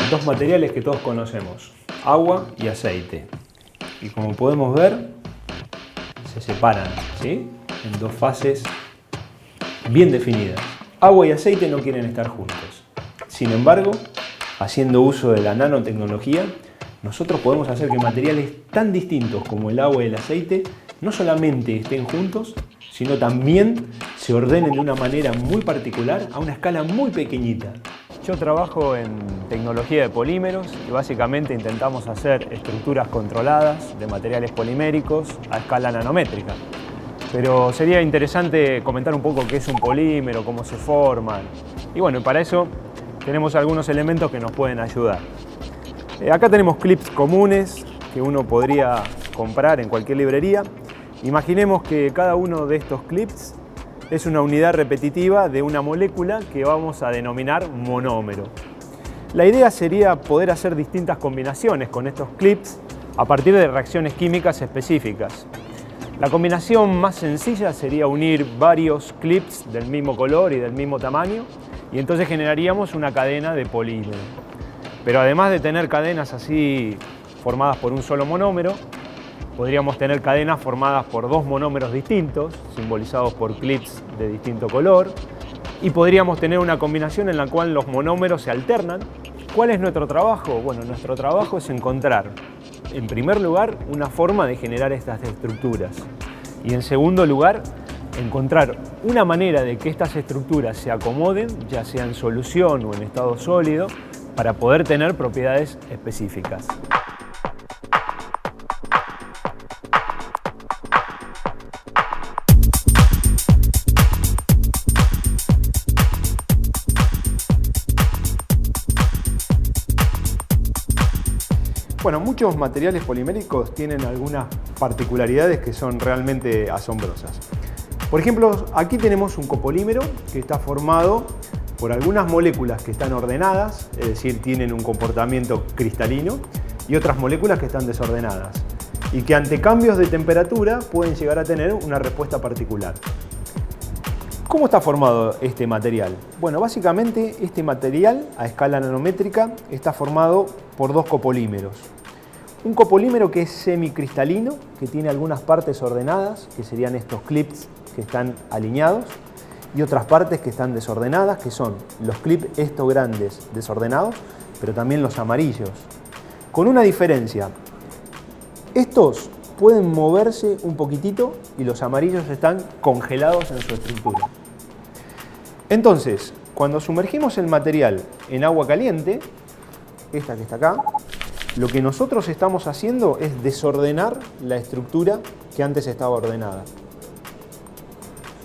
dos materiales que todos conocemos, agua y aceite. Y como podemos ver, se separan, ¿sí?, en dos fases bien definidas. Agua y aceite no quieren estar juntos. Sin embargo, haciendo uso de la nanotecnología, nosotros podemos hacer que materiales tan distintos como el agua y el aceite no solamente estén juntos, sino también se ordenen de una manera muy particular a una escala muy pequeñita. Yo trabajo en tecnología de polímeros y básicamente intentamos hacer estructuras controladas de materiales poliméricos a escala nanométrica. Pero sería interesante comentar un poco qué es un polímero, cómo se forman. Y bueno, para eso tenemos algunos elementos que nos pueden ayudar. Acá tenemos clips comunes que uno podría comprar en cualquier librería. Imaginemos que cada uno de estos clips es una unidad repetitiva de una molécula que vamos a denominar monómero. La idea sería poder hacer distintas combinaciones con estos clips a partir de reacciones químicas específicas. La combinación más sencilla sería unir varios clips del mismo color y del mismo tamaño y entonces generaríamos una cadena de polímero. Pero además de tener cadenas así formadas por un solo monómero, podríamos tener cadenas formadas por dos monómeros distintos, simbolizados por clips de distinto color, y podríamos tener una combinación en la cual los monómeros se alternan. ¿Cuál es nuestro trabajo? Bueno, nuestro trabajo es encontrar, en primer lugar, una forma de generar estas estructuras. Y en segundo lugar, encontrar una manera de que estas estructuras se acomoden, ya sea en solución o en estado sólido, para poder tener propiedades específicas. Bueno, muchos materiales poliméricos tienen algunas particularidades que son realmente asombrosas. Por ejemplo, aquí tenemos un copolímero que está formado por algunas moléculas que están ordenadas, es decir, tienen un comportamiento cristalino, y otras moléculas que están desordenadas, y que ante cambios de temperatura pueden llegar a tener una respuesta particular. ¿Cómo está formado este material? Bueno, básicamente este material a escala nanométrica está formado por dos copolímeros. Un copolímero que es semicristalino, que tiene algunas partes ordenadas, que serían estos clips que están alineados, y otras partes que están desordenadas, que son los clips estos grandes desordenados, pero también los amarillos. Con una diferencia, estos pueden moverse un poquitito y los amarillos están congelados en su estructura. Entonces, cuando sumergimos el material en agua caliente, esta que está acá, lo que nosotros estamos haciendo es desordenar la estructura que antes estaba ordenada.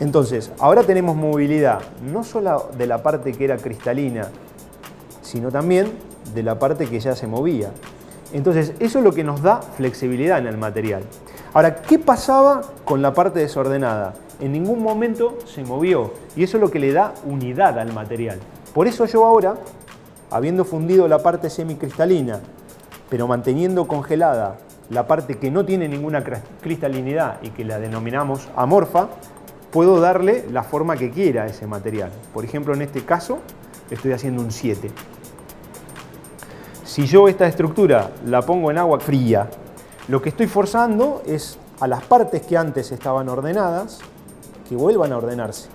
Entonces, ahora tenemos movilidad no solo de la parte que era cristalina, sino también de la parte que ya se movía. Entonces, eso es lo que nos da flexibilidad en el material. Ahora, ¿qué pasaba con la parte desordenada? En ningún momento se movió, y eso es lo que le da unidad al material. Por eso yo ahora, habiendo fundido la parte semicristalina, pero manteniendo congelada la parte que no tiene ninguna cristalinidad y que la denominamos amorfa, puedo darle la forma que quiera a ese material. Por ejemplo, en este caso, estoy haciendo un 7. Si yo esta estructura la pongo en agua fría, lo que estoy forzando es a las partes que antes estaban ordenadas, que vuelvan a ordenarse.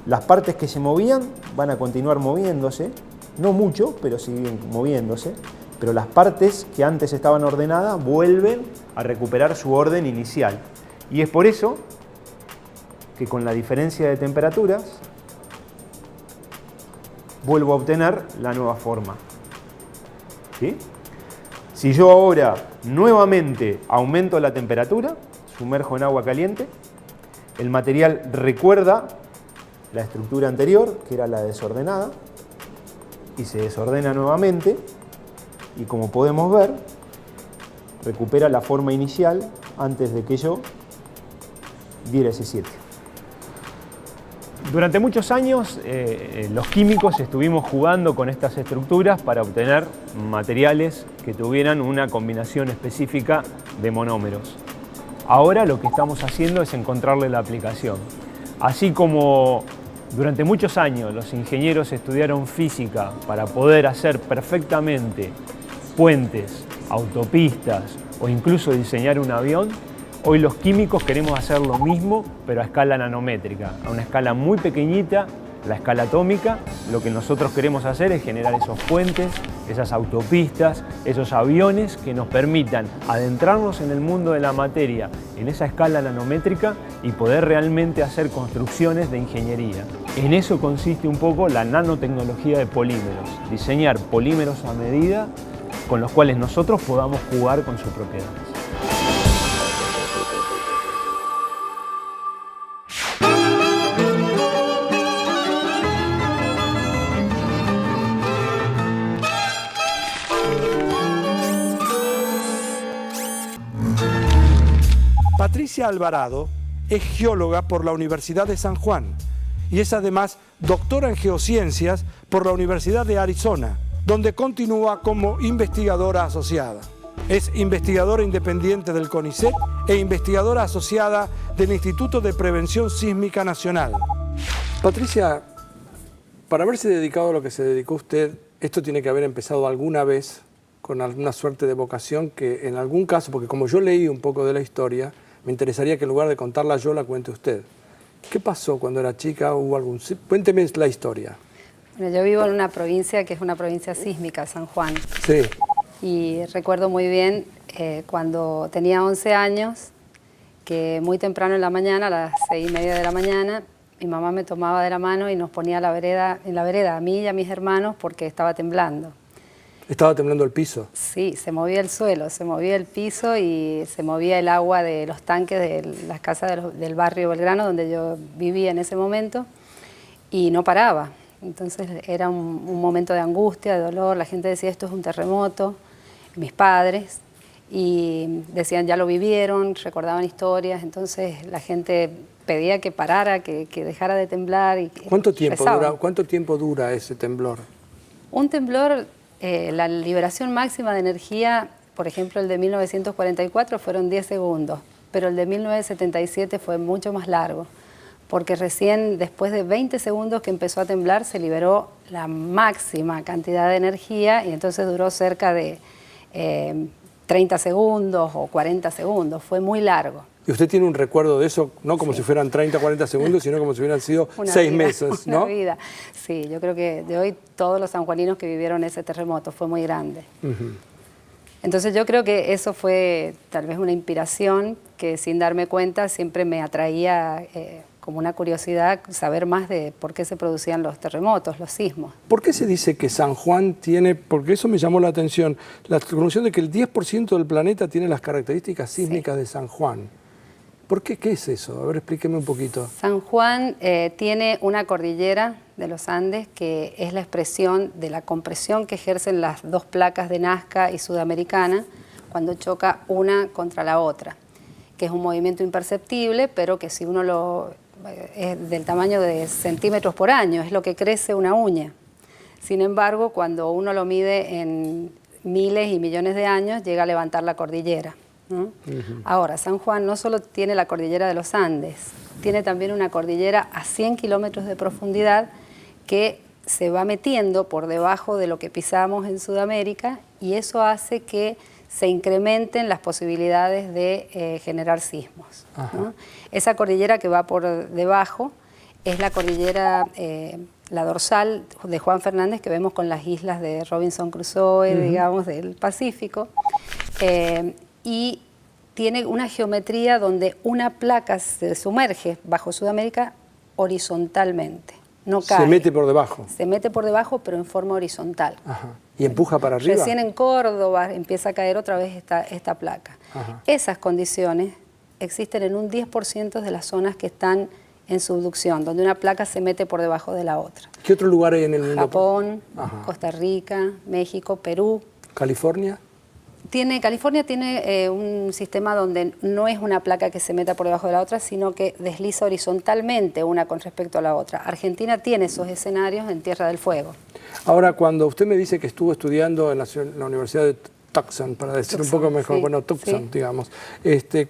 Las partes que se movían van a continuar moviéndose, no mucho, pero siguen moviéndose, pero las partes que antes estaban ordenadas vuelven a recuperar su orden inicial. Y es por eso que con la diferencia de temperaturas vuelvo a obtener la nueva forma. ¿Sí? Si yo ahora nuevamente aumento la temperatura, sumerjo en agua caliente, el material recuerda la estructura anterior, que era la desordenada, y se desordena nuevamente, y como podemos ver, recupera la forma inicial antes de que yo diera ese 7. Durante muchos años los químicos estuvimos jugando con estas estructuras para obtener materiales que tuvieran una combinación específica de monómeros. Ahora lo que estamos haciendo es encontrarle la aplicación. Así como Durante muchos años los ingenieros estudiaron física para poder hacer perfectamente puentes, autopistas o incluso diseñar un avión. Hoy los químicos queremos hacer lo mismo, pero a escala nanométrica, a una escala muy pequeñita, la escala atómica. Lo que nosotros queremos hacer es generar esos puentes, esas autopistas, esos aviones que nos permitan adentrarnos en el mundo de la materia en esa escala nanométrica y poder realmente hacer construcciones de ingeniería. En eso consiste un poco la nanotecnología de polímeros, diseñar polímeros a medida con los cuales nosotros podamos jugar con sus propiedades. Patricia Alvarado es geóloga por la Universidad de San Juan y es además doctora en geociencias por la Universidad de Arizona, donde continúa como investigadora asociada. Es investigadora independiente del CONICET e investigadora asociada del Instituto de Prevención Sísmica Nacional. Patricia, para haberse dedicado a lo que se dedicó usted, esto tiene que haber empezado alguna vez con alguna suerte de vocación que en algún caso, porque como yo leí un poco de la historia, me interesaría que en lugar de contarla yo, la cuente usted. ¿Qué pasó cuando era chica? Cuénteme la historia. Bueno, yo vivo en una provincia que es una provincia sísmica, San Juan. Sí. Y recuerdo muy bien cuando tenía 11 años, que muy temprano en la mañana, a las 6:30 de la mañana, mi mamá me tomaba de la mano y nos ponía en la vereda, a mí y a mis hermanos, porque estaba temblando. ¿Estaba temblando el piso? Sí, se movía el suelo, se movía el piso y se movía el agua de los tanques de las casas del barrio Belgrano, donde yo vivía en ese momento, y no paraba. Entonces era un momento de angustia, de dolor, la gente decía esto es un terremoto, mis padres, y decían ya lo vivieron, recordaban historias, entonces la gente pedía que parara, que dejara de temblar. Y ¿Cuánto tiempo dura ese temblor? Un temblor... la liberación máxima de energía, por ejemplo, el de 1944 fueron 10 segundos, pero el de 1977 fue mucho más largo, porque recién después de 20 segundos que empezó a temblar se liberó la máxima cantidad de energía y entonces duró cerca de 30 segundos o 40 segundos, fue muy largo. Y usted tiene un recuerdo de eso, no como si fueran 30, 40 segundos, sino como si hubieran sido 6 meses, ¿no? Una vida. Sí, yo creo que de hoy todos los sanjuaninos que vivieron ese terremoto fue muy grande. Entonces yo creo que eso fue tal vez una inspiración que sin darme cuenta siempre me atraía como una curiosidad saber más de por qué se producían los terremotos, los sismos. ¿Por qué se dice que San Juan tiene, porque eso me llamó la atención, la conclusión de que el 10% del planeta tiene las características sísmicas de San Juan? ¿Por qué? ¿Qué es eso? A ver, explíqueme un poquito. San Juan tiene una cordillera de los Andes que es la expresión de la compresión que ejercen las dos placas de Nazca y Sudamericana cuando choca una contra la otra, que es un movimiento imperceptible, pero que si uno es del tamaño de centímetros por año, es lo que crece una uña. Sin embargo, cuando uno lo mide en miles y millones de años, llega a levantar la cordillera, ¿no? Ahora, San Juan no solo tiene la cordillera de los Andes, tiene también una cordillera a 100 kilómetros de profundidad que se va metiendo por debajo de lo que pisamos en Sudamérica y eso hace que se incrementen las posibilidades de generar sismos, ¿no? Esa cordillera que va por debajo es la cordillera, la dorsal de Juan Fernández que vemos con las islas de Robinson Crusoe, digamos, del Pacífico, y tiene una geometría donde una placa se sumerge bajo Sudamérica horizontalmente, no cae. Se mete por debajo. Se mete por debajo, pero en forma horizontal. ¿Y empuja para arriba? Recién en Córdoba empieza a caer otra vez esta placa. Esas condiciones existen en un 10% de las zonas que están en subducción, donde una placa se mete por debajo de la otra. ¿Qué otro lugar hay en el mundo? Japón, Costa Rica, México, Perú. ¿California? California tiene un sistema donde no es una placa que se meta por debajo de la otra, sino que desliza horizontalmente una con respecto a la otra. Argentina tiene esos escenarios en Tierra del Fuego. Ahora, cuando usted me dice que estuvo estudiando en la Universidad Tucson, para decir Tucson, un poco mejor, sí, bueno, Tucson, sí. digamos.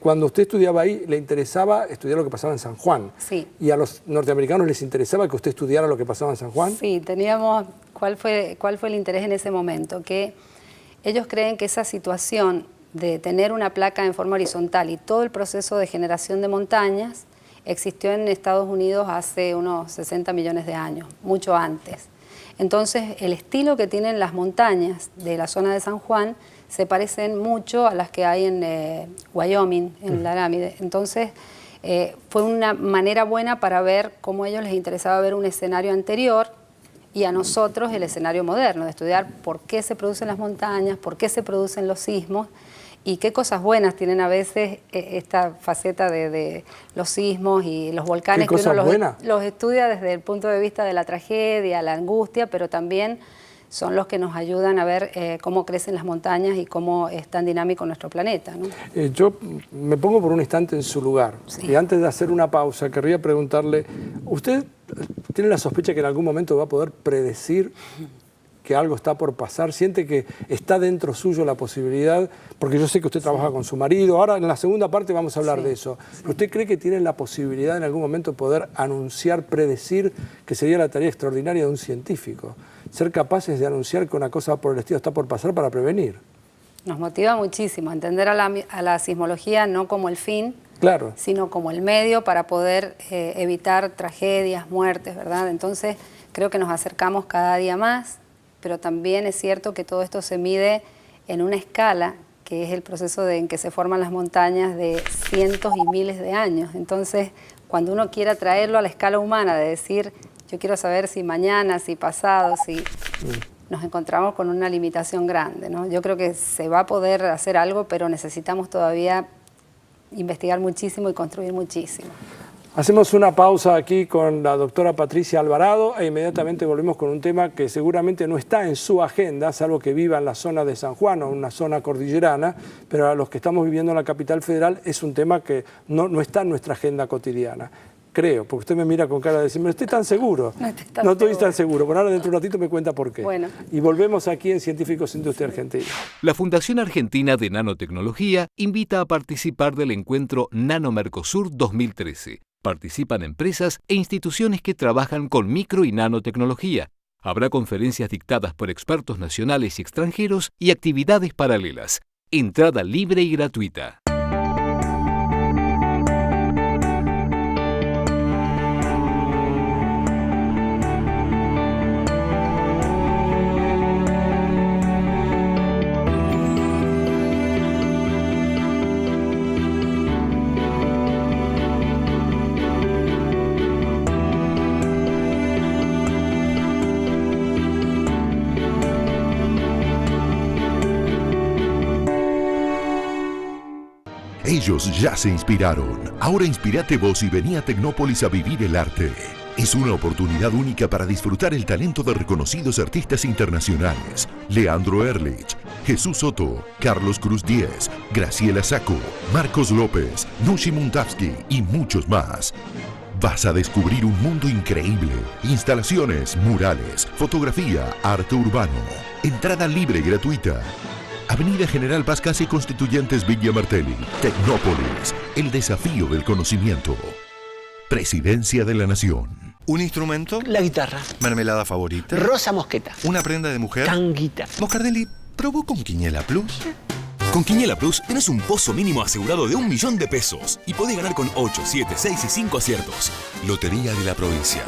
Cuando usted estudiaba ahí, ¿le interesaba estudiar lo que pasaba en San Juan? Sí. ¿Y a los norteamericanos les interesaba que usted estudiara lo que pasaba en San Juan? Sí, teníamos, ¿cuál fue el interés en ese momento? Que ellos creen que esa situación de tener una placa en forma horizontal y todo el proceso de generación de montañas existió en Estados Unidos hace unos 60 millones de años, mucho antes. Entonces, el estilo que tienen las montañas de la zona de San Juan se parecen mucho a las que hay en Wyoming, en Laramide. Entonces, fue una manera buena para ver cómo a ellos les interesaba ver un escenario anterior y a nosotros el escenario moderno, de estudiar por qué se producen las montañas, por qué se producen los sismos y qué cosas buenas tienen a veces esta faceta de los sismos y los volcanes, que uno los estudia desde el punto de vista de la tragedia, la angustia, pero también son los que nos ayudan a ver cómo crecen las montañas y cómo es tan dinámico nuestro planeta, ¿no? Yo me pongo por un instante en su lugar. Sí. Y antes de hacer una pausa, querría preguntarle, ¿usted tiene la sospecha que en algún momento va a poder predecir que algo está por pasar? ¿Siente que está dentro suyo la posibilidad? Porque yo sé que usted trabaja con su marido. Ahora en la segunda parte vamos a hablar de eso. ¿Usted cree que tiene la posibilidad en algún momento de poder anunciar, predecir, que sería la tarea extraordinaria de un científico? Ser capaces de anunciar que una cosa por el estilo está por pasar para prevenir. Nos motiva muchísimo entender a la sismología no como el fin, claro, sino como el medio para poder evitar tragedias, muertes, ¿verdad? Entonces creo que nos acercamos cada día más, pero también es cierto que todo esto se mide en una escala, que es el proceso en que se forman las montañas de cientos y miles de años. Entonces, cuando uno quiera traerlo a la escala humana, de decir, yo quiero saber si mañana, si pasado, si nos encontramos con una limitación grande, ¿no? Yo creo que se va a poder hacer algo, pero necesitamos todavía investigar muchísimo y construir muchísimo. Hacemos una pausa aquí con la doctora Patricia Alvarado e inmediatamente volvemos con un tema que seguramente no está en su agenda, salvo que viva en la zona de San Juan o una zona cordillerana, pero a los que estamos viviendo en la capital federal es un tema que no está en nuestra agenda cotidiana. Creo, porque usted me mira con cara de decirme, ¿estoy tan seguro? No estoy tan seguro. Por ahora, dentro de un ratito me cuenta por qué. Bueno. Y volvemos aquí en Científicos Industria Argentina. La Fundación Argentina de Nanotecnología invita a participar del encuentro Nano Mercosur 2013. Participan empresas e instituciones que trabajan con micro y nanotecnología. Habrá conferencias dictadas por expertos nacionales y extranjeros y actividades paralelas. Entrada libre y gratuita. Ellos ya se inspiraron. Ahora inspírate vos y vení a Tecnópolis a vivir el arte. Es una oportunidad única para disfrutar el talento de reconocidos artistas internacionales. Leandro Ehrlich, Jesús Soto, Carlos Cruz Diez, Graciela Sacco, Marcos López, Nushi Montavsky y muchos más. Vas a descubrir un mundo increíble. Instalaciones, murales, fotografía, arte urbano. Entrada libre y gratuita. Avenida General Paz Casi Constituyentes Villa Martelli. Tecnópolis, el desafío del conocimiento. Presidencia de la Nación. ¿Un instrumento? La guitarra. ¿Mermelada favorita? Rosa mosqueta. ¿Una prenda de mujer? Tanguita. Moscardelli, ¿probó con Quiniela Plus? Con Quiniela Plus tenés un pozo mínimo asegurado de $1.000.000 pesos y podés ganar con 8, 7, 6 y 5 aciertos. Lotería de la Provincia.